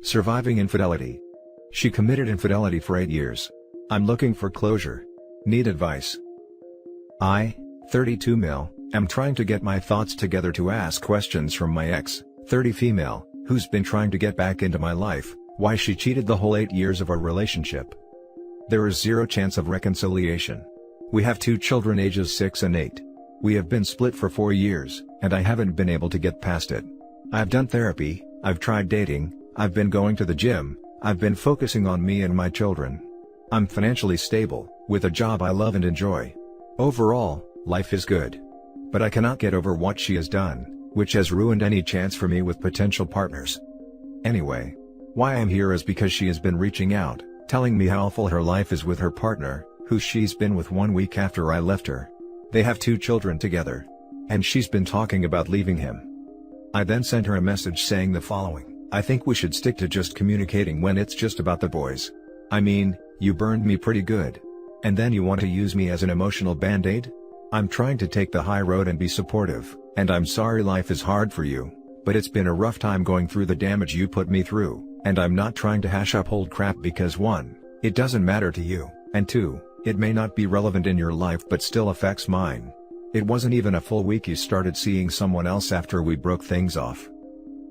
Surviving infidelity. She committed infidelity for 8 years. I'm looking for closure. Need advice. I, 32 male, am trying to get my thoughts together to ask questions from my ex, 30 female, who's been trying to get back into my life, why she cheated the whole 8 years of our relationship. There is zero chance of reconciliation. We have 2 children ages 6 and 8. We have been split for 4 years, and I haven't been able to get past it. I've done therapy, I've tried dating, I've been going to the gym, I've been focusing on me and my children. I'm financially stable, with a job I love and enjoy. Overall, life is good. But I cannot get over what she has done, which has ruined any chance for me with potential partners. Anyway, why I'm here is because she has been reaching out, telling me how awful her life is with her partner, who she's been with 1 week after I left her. They have 2 children together. And she's been talking about leaving him. I then sent her a message saying the following: I think we should stick to just communicating when it's just about the boys. I mean, you burned me pretty good. And then you want to use me as an emotional band-aid? I'm trying to take the high road and be supportive, and I'm sorry life is hard for you, but it's been a rough time going through the damage you put me through, and I'm not trying to hash up old crap because 1, it doesn't matter to you, and 2, it may not be relevant in your life but still affects mine. It wasn't even a full week you started seeing someone else after we broke things off.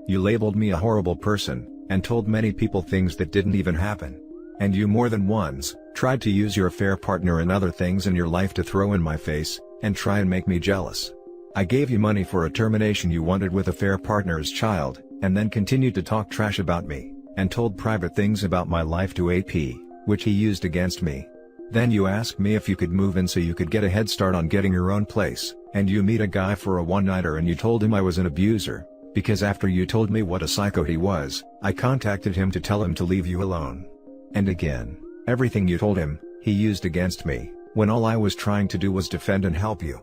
You labeled me a horrible person, and told many people things that didn't even happen. And you more than once tried to use your affair partner and other things in your life to throw in my face, and try and make me jealous. I gave you money for a termination you wanted with affair partner's child, and then continued to talk trash about me, and told private things about my life to AP, which he used against me. Then you asked me if you could move in so you could get a head start on getting your own place, and you meet a guy for a one-nighter and you told him I was an abuser, because after you told me what a psycho he was, I contacted him to tell him to leave you alone. And again, everything you told him, he used against me, when all I was trying to do was defend and help you.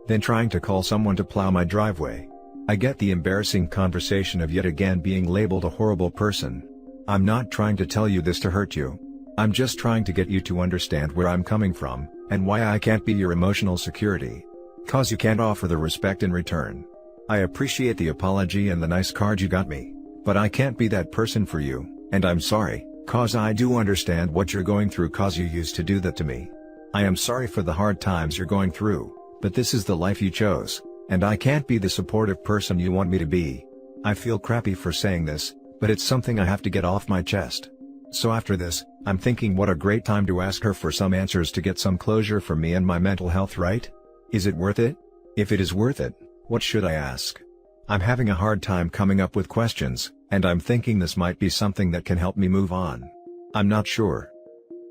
Then trying to call someone to plow my driveway. I get the embarrassing conversation of yet again being labeled a horrible person. I'm not trying to tell you this to hurt you. I'm just trying to get you to understand where I'm coming from, and why I can't be your emotional security. 'Cause you can't offer the respect in return. I appreciate the apology and the nice card you got me, but I can't be that person for you, and I'm sorry, 'cause I do understand what you're going through 'cause you used to do that to me. I am sorry for the hard times you're going through, but this is the life you chose, and I can't be the supportive person you want me to be. I feel crappy for saying this, but it's something I have to get off my chest. So after this, I'm thinking what a great time to ask her for some answers to get some closure for me and my mental health, right? Is it worth it? If it is worth it, what should I ask? I'm having a hard time coming up with questions, and I'm thinking this might be something that can help me move on. I'm not sure.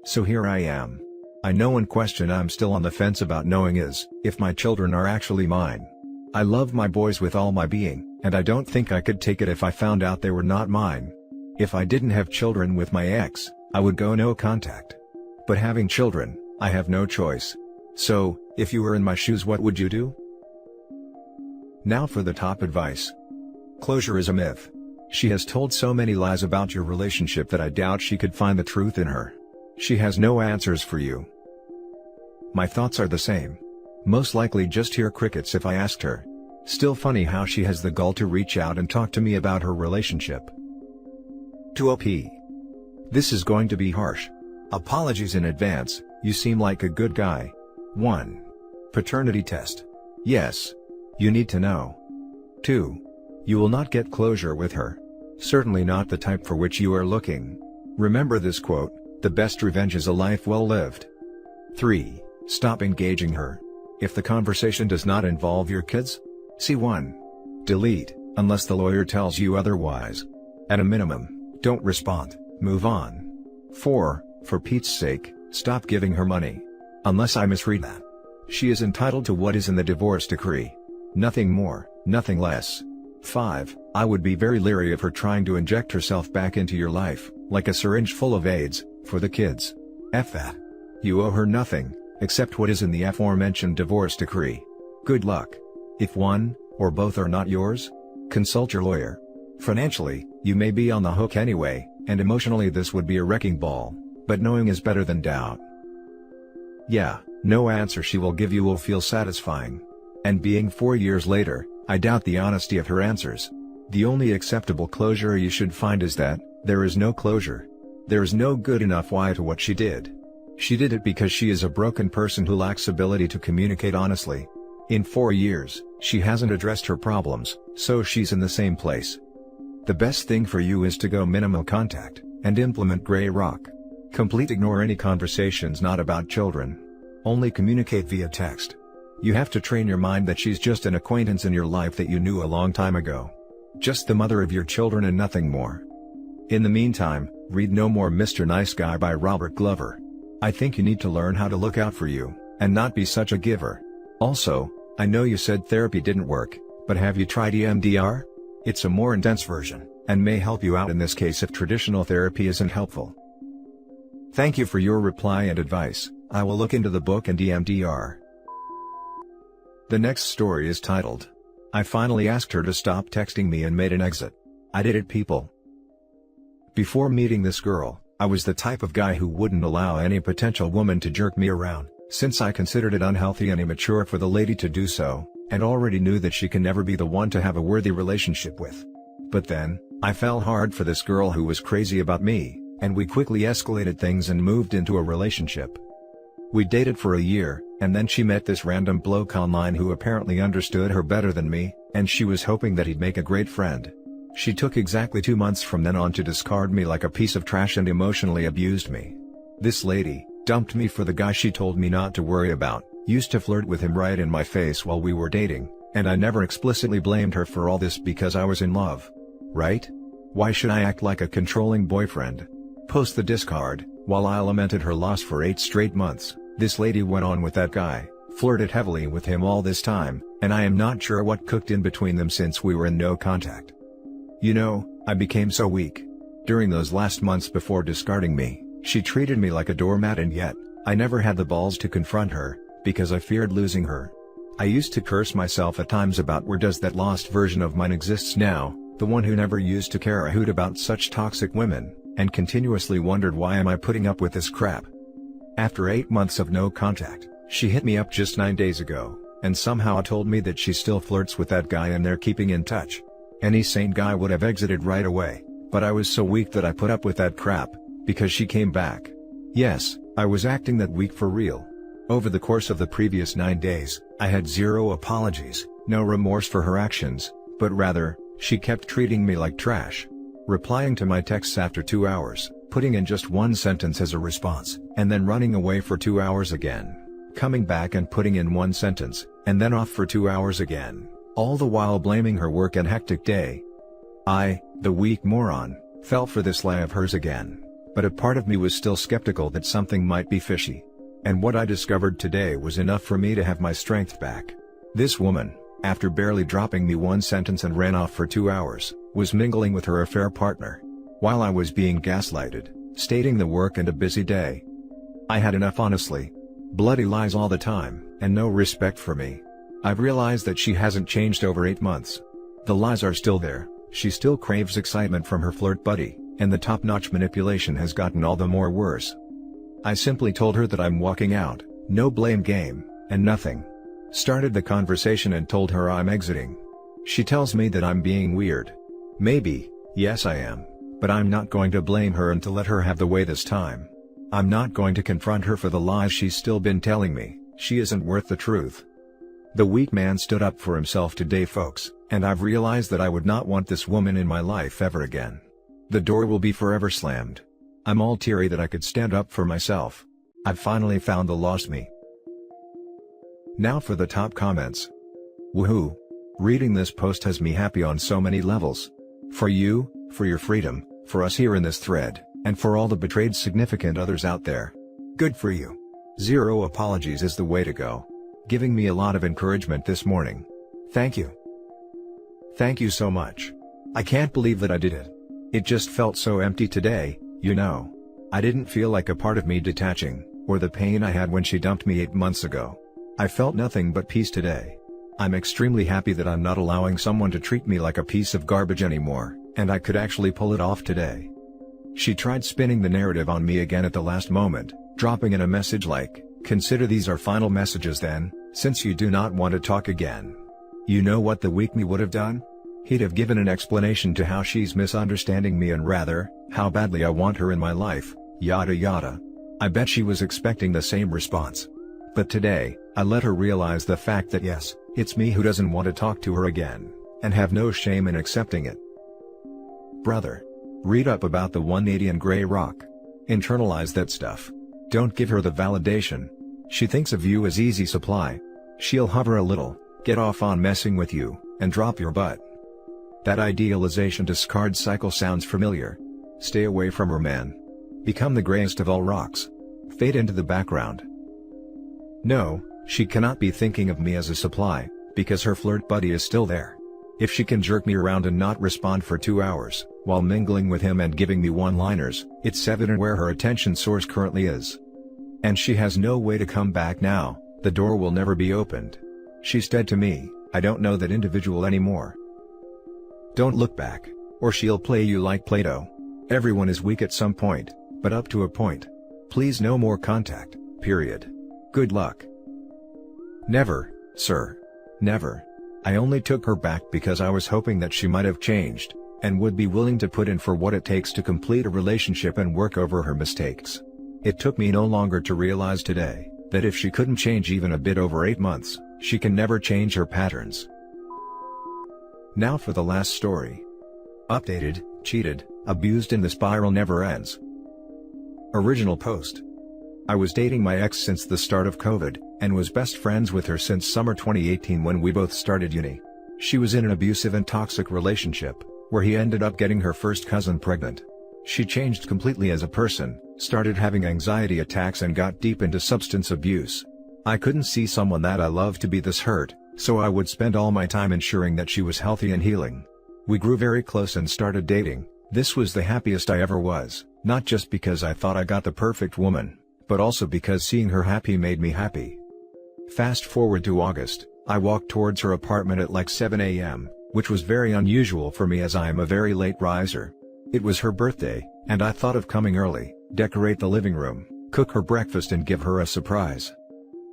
So here I am. I know one question I'm still on the fence about knowing is, if my children are actually mine. I love my boys with all my being, and I don't think I could take it if I found out they were not mine. If I didn't have children with my ex, I would go no contact. But having children, I have no choice. So, if you were in my shoes, what would you do? Now for the top advice. Closure is a myth. She has told so many lies about your relationship that I doubt she could find the truth in her. She has no answers for you. My thoughts are the same. Most likely just hear crickets if I asked her. Still funny how she has the gall to reach out and talk to me about her relationship. To OP. This is going to be harsh. Apologies in advance, you seem like a good guy. 1. Paternity test. Yes. You need to know. 2. You will not get closure with her. Certainly not the type for which you are looking. Remember this quote, the best revenge is a life well lived. 3. Stop engaging her. If the conversation does not involve your kids, C1. Delete, unless the lawyer tells you otherwise. At a minimum, don't respond, move on. 4. For Pete's sake, stop giving her money. Unless I misread that. She is entitled to what is in the divorce decree. Nothing more, nothing less. 5. I would be very leery of her trying to inject herself back into your life, like a syringe full of AIDS, for the kids. F that. You owe her nothing, except what is in the aforementioned divorce decree. Good luck. If one, or both are not yours, consult your lawyer. Financially, you may be on the hook anyway, and emotionally this would be a wrecking ball, but knowing is better than doubt. Yeah, no answer she will give you will feel satisfying. And being 4 years later, I doubt the honesty of her answers. The only acceptable closure you should find is that, There is no closure. There is no good enough why to what she did. She did it because she is a broken person who lacks ability to communicate honestly. In 4 years, she hasn't addressed her problems, so she's in the same place. The best thing for you is to go minimal contact, and implement gray rock. Complete ignore any conversations not about children. Only communicate via text. You have to train your mind that she's just an acquaintance in your life that you knew a long time ago. Just the mother of your children and nothing more. In the meantime, read No More Mr. Nice Guy by Robert Glover. I think you need to learn how to look out for you, and not be such a giver. Also, I know you said therapy didn't work, but have you tried EMDR? It's a more intense version, and may help you out in this case if traditional therapy isn't helpful. Thank you for your reply and advice. I will look into the book and EMDR. The next story is titled, I finally asked her to stop texting me and made an exit. I did it, people. Before meeting this girl, I was the type of guy who wouldn't allow any potential woman to jerk me around, since I considered it unhealthy and immature for the lady to do so, and already knew that she can never be the one to have a worthy relationship with. But then, I fell hard for this girl who was crazy about me, and we quickly escalated things and moved into a relationship. We dated for a year, and then she met this random bloke online who apparently understood her better than me, and she was hoping that he'd make a great friend. She took exactly 2 months from then on to discard me like a piece of trash and emotionally abused me. This lady dumped me for the guy she told me not to worry about, used to flirt with him right in my face while we were dating, and I never explicitly blamed her for all this because I was in love. Right? Why should I act like a controlling boyfriend? Post the discard. While I lamented her loss for 8 straight months, this lady went on with that guy, flirted heavily with him all this time, and I am not sure what cooked in between them since we were in no contact. You know, I became so weak. During those last months before discarding me, she treated me like a doormat, and yet, I never had the balls to confront her, because I feared losing her. I used to curse myself at times about where does that lost version of mine exists now, the one who never used to care a hoot about such toxic women, and continuously wondered why am I putting up with this crap. After 8 months of no contact, she hit me up just 9 days ago, and somehow told me that she still flirts with that guy and they're keeping in touch. Any sane guy would have exited right away, but I was so weak that I put up with that crap, because she came back. Yes, I was acting that weak for real. Over the course of the previous 9 days, I had zero apologies, no remorse for her actions, but rather, she kept treating me like trash. Replying to my texts after 2 hours, putting in just 1 sentence as a response, and then running away for 2 hours again. Coming back and putting in 1 sentence, and then off for 2 hours again, all the while blaming her work and hectic day. I, the weak moron, fell for this lie of hers again, but a part of me was still skeptical that something might be fishy. And what I discovered today was enough for me to have my strength back. This woman, after barely dropping me 1 sentence and ran off for 2 hours, was mingling with her affair partner, while I was being gaslighted, stating the work and a busy day. I had enough, honestly. Bloody lies all the time, and no respect for me. I've realized that she hasn't changed over 8 months. The lies are still there, she still craves excitement from her flirt buddy, and the top-notch manipulation has gotten all the more worse. I simply told her that I'm walking out, no blame game, and nothing. Started the conversation and told her I'm exiting. She tells me that I'm being weird. Maybe, yes I am, but I'm not going to blame her and to let her have the way this time. I'm not going to confront her for the lies she's still been telling me. She isn't worth the truth. The weak man stood up for himself today, folks, and I've realized that I would not want this woman in my life ever again. The door will be forever slammed. I'm all teary that I could stand up for myself. I've finally found the lost me. Now for the top comments. Woohoo! Reading this post has me happy on so many levels. For you, for your freedom, for us here in this thread, and for all the betrayed significant others out there. Good for you. Zero apologies is the way to go. Giving me a lot of encouragement this morning. Thank you. Thank you so much. I can't believe that I did it. It just felt so empty today, you know. I didn't feel like a part of me detaching, or the pain I had when she dumped me 8 months ago. I felt nothing but peace today. I'm extremely happy that I'm not allowing someone to treat me like a piece of garbage anymore, and I could actually pull it off today. She tried spinning the narrative on me again at the last moment, dropping in a message like, "Consider these our final messages then, since you do not want to talk again." You know what the weak me would have done? He'd have given an explanation to how she's misunderstanding me and rather, how badly I want her in my life, yada yada. I bet she was expecting the same response. But today, I let her realize the fact that yes, it's me who doesn't want to talk to her again, and have no shame in accepting it. Brother. Read up about the 180 and Grey Rock. Internalize that stuff. Don't give her the validation. She thinks of you as easy supply. She'll hover a little, get off on messing with you, and drop your butt. That idealization discard cycle sounds familiar. Stay away from her, man. Become the greyest of all rocks. Fade into the background. No, she cannot be thinking of me as a supply, because her flirt buddy is still there. If she can jerk me around and not respond for 2 hours, while mingling with him and giving me one-liners, it's evident where her attention source currently is. And she has no way to come back now, the door will never be opened. She's dead to me, I don't know that individual anymore. Don't look back, or she'll play you like Play-Doh. Everyone is weak at some point, but up to a point. Please no more contact, period. Good luck. Never, sir. Never. I only took her back because I was hoping that she might have changed, and would be willing to put in for what it takes to complete a relationship and work over her mistakes. It took me no longer to realize today, that if she couldn't change even a bit over 8 months, she can never change her patterns. Now for the last story. Updated, cheated, abused and the spiral never ends. Original post. I was dating my ex since the start of COVID, and was best friends with her since summer 2018 when we both started uni. She was in an abusive and toxic relationship, where he ended up getting her first cousin pregnant. She changed completely as a person, started having anxiety attacks and got deep into substance abuse. I couldn't see someone that I loved to be this hurt, so I would spend all my time ensuring that she was healthy and healing. We grew very close and started dating. This was the happiest I ever was, not just because I thought I got the perfect woman, but also because seeing her happy made me happy. Fast forward to August, I walked towards her apartment at like 7 a.m., which was very unusual for me as I am a very late riser. It was her birthday, and I thought of coming early, decorate the living room, cook her breakfast and give her a surprise.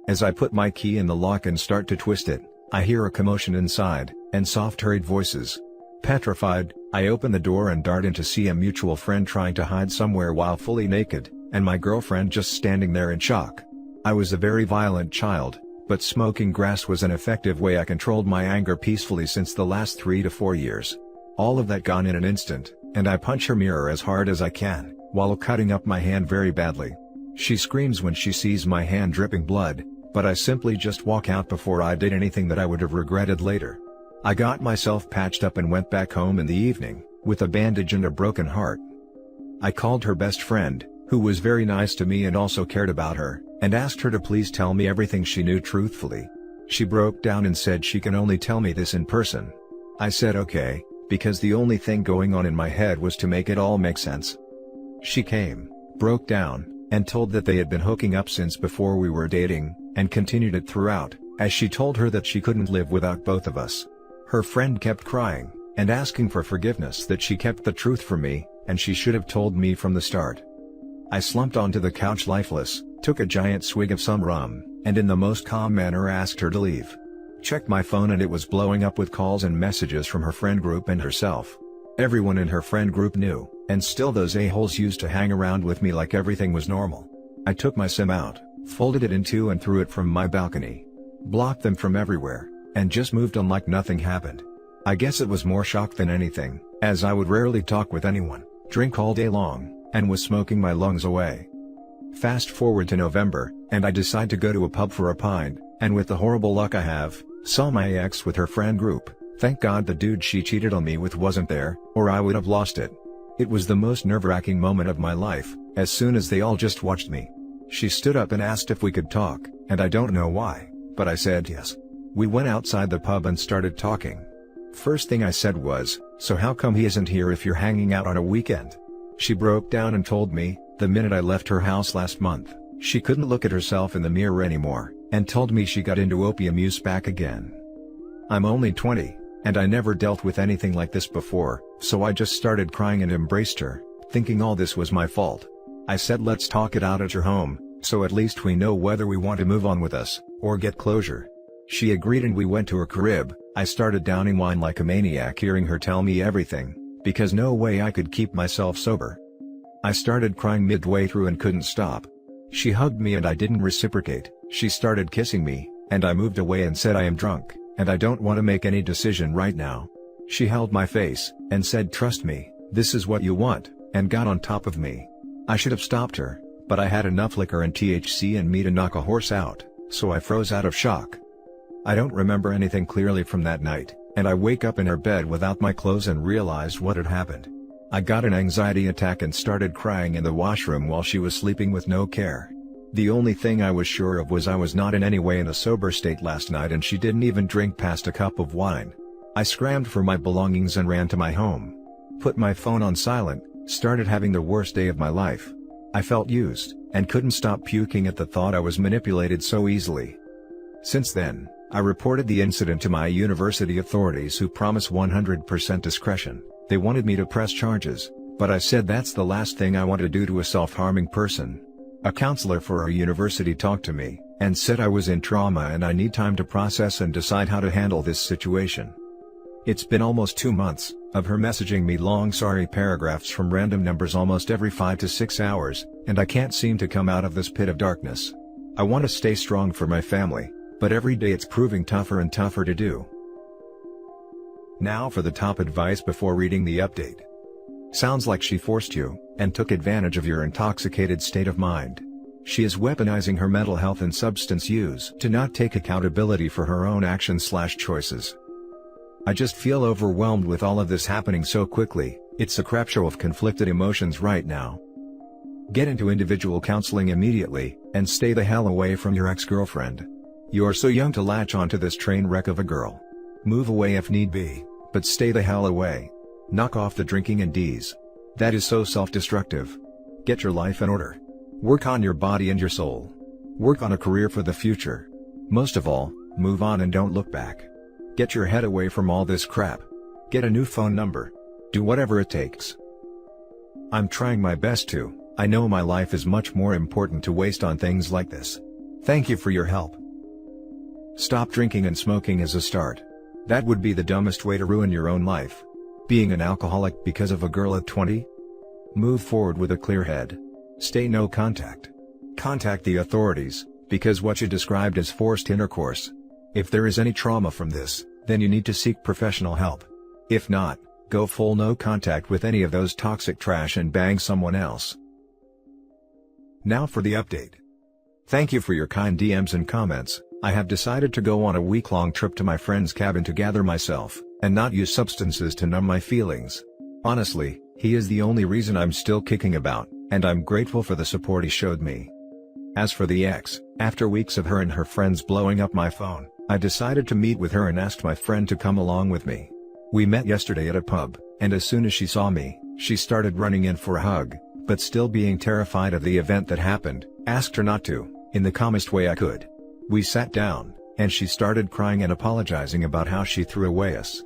As I put my key in the lock and start to twist it, I hear a commotion inside, and soft hurried voices. Petrified, I open the door and dart in to see a mutual friend trying to hide somewhere while fully naked, and my girlfriend just standing there in shock. I was a very violent child, but smoking grass was an effective way I controlled my anger peacefully since the last 3 to 4 years. All of that gone in an instant, and I punch her mirror as hard as I can, while cutting up my hand very badly. She screams when she sees my hand dripping blood, but I simply just walk out before I did anything that I would have regretted later. I got myself patched up and went back home in the evening, with a bandage and a broken heart. I called her best friend, who was very nice to me and also cared about her, and asked her to please tell me everything she knew truthfully. She broke down and said she can only tell me this in person. I said okay, because the only thing going on in my head was to make it all make sense. She came, broke down, and told that they had been hooking up since before we were dating, and continued it throughout, as she told her that she couldn't live without both of us. Her friend kept crying, and asking for forgiveness that she kept the truth from me, and she should have told me from the start. I slumped onto the couch lifeless, took a giant swig of some rum, and in the most calm manner asked her to leave. Checked my phone and it was blowing up with calls and messages from her friend group and herself. Everyone in her friend group knew, and still those a-holes used to hang around with me like everything was normal. I took my SIM out, folded it in two and threw it from my balcony. Blocked them from everywhere, and just moved on like nothing happened. I guess it was more shock than anything, as I would rarely talk with anyone, drink all day long, and was smoking my lungs away. Fast forward to November, and I decide to go to a pub for a pint, and with the horrible luck I have, saw my ex with her friend group. Thank God the dude she cheated on me with wasn't there, or I would have lost it. It was the most nerve-wracking moment of my life, as soon as they all just watched me. She stood up and asked if we could talk, and I don't know why, but I said yes. We went outside the pub and started talking. First thing I said was, "So how come he isn't here if you're hanging out on a weekend?" She broke down and told me, the minute I left her house last month, she couldn't look at herself in the mirror anymore, and told me she got into opium use back again. I'm only 20, and I never dealt with anything like this before, so I just started crying and embraced her, thinking all this was my fault. I said let's talk it out at your home, so at least we know whether we want to move on with us, or get closure. She agreed and we went to her crib, I started downing wine like a maniac hearing her tell me everything, because no way I could keep myself sober. I started crying midway through and couldn't stop. She hugged me and I didn't reciprocate. She started kissing me, and I moved away and said I am drunk, and I don't want to make any decision right now. She held my face, and said trust me, this is what you want, and got on top of me. I should have stopped her, but I had enough liquor and THC in me to knock a horse out, so I froze out of shock. I don't remember anything clearly from that night, and I wake up in her bed without my clothes and realized what had happened. I got an anxiety attack and started crying in the washroom while she was sleeping with no care. The only thing I was sure of was I was not in any way in a sober state last night, and she didn't even drink past a cup of wine. I scrambled for my belongings and ran to my home. Put my phone on silent, started having the worst day of my life. I felt used, and couldn't stop puking at the thought I was manipulated so easily. Since then, I reported the incident to my university authorities, who promise 100% discretion. They wanted me to press charges, but I said that's the last thing I want to do to a self-harming person. A counselor for our university talked to me, and said I was in trauma and I need time to process and decide how to handle this situation. It's been almost 2 months of her messaging me long sorry paragraphs from random numbers almost every 5 to 6 hours, and I can't seem to come out of this pit of darkness. I want to stay strong for my family, but every day it's proving tougher and tougher to do. Now for the top advice before reading the update. Sounds like she forced you, and took advantage of your intoxicated state of mind. She is weaponizing her mental health and substance use to not take accountability for her own actions/choices. I just feel overwhelmed with all of this happening so quickly. It's a crap show of conflicted emotions right now. Get into individual counseling immediately, and stay the hell away from your ex-girlfriend. You're so young to latch onto this train wreck of a girl. Move away if need be, but stay the hell away. Knock off the drinking and D's. That is so self-destructive. Get your life in order. Work on your body and your soul. Work on a career for the future. Most of all, move on and don't look back. Get your head away from all this crap. Get a new phone number. Do whatever it takes. I'm trying my best to. I know my life is much more important to waste on things like this. Thank you for your help. Stop drinking and smoking is a start. That would be the dumbest way to ruin your own life. Being an alcoholic because of a girl at 20? Move forward with a clear head. Stay no contact. Contact the authorities, because what you described is forced intercourse. If there is any trauma from this, then you need to seek professional help. If not, go full no contact with any of those toxic trash and bang someone else. Now for the update. Thank you for your kind DMs and comments. I have decided to go on a week-long trip to my friend's cabin to gather myself, and not use substances to numb my feelings. Honestly, he is the only reason I'm still kicking about, and I'm grateful for the support he showed me. As for the ex, after weeks of her and her friends blowing up my phone, I decided to meet with her and asked my friend to come along with me. We met yesterday at a pub, and as soon as she saw me, she started running in for a hug, but still being terrified of the event that happened, asked her not to, in the calmest way I could. We sat down, and she started crying and apologizing about how she threw away us.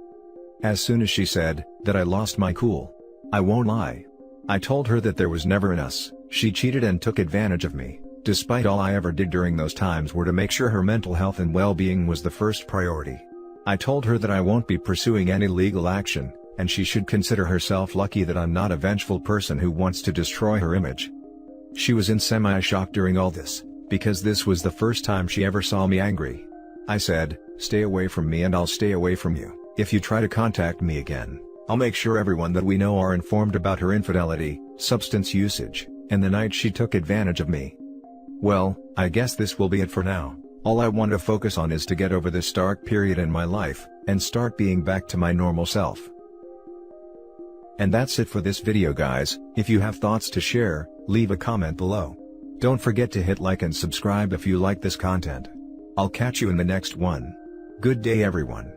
As soon as she said that, I lost my cool. I won't lie. I told her that there was never an us. She cheated and took advantage of me, despite all I ever did during those times were to make sure her mental health and well-being was the first priority. I told her that I won't be pursuing any legal action, and she should consider herself lucky that I'm not a vengeful person who wants to destroy her image. She was in semi-shock during all this, because this was the first time she ever saw me angry. I said, stay away from me and I'll stay away from you. If you try to contact me again, I'll make sure everyone that we know are informed about her infidelity, substance usage, and the night she took advantage of me. Well, I guess this will be it for now. All I want to focus on is to get over this dark period in my life, and start being back to my normal self. And that's it for this video, guys. If you have thoughts to share, leave a comment below. Don't forget to hit like and subscribe if you like this content. I'll catch you in the next one. Good day, everyone.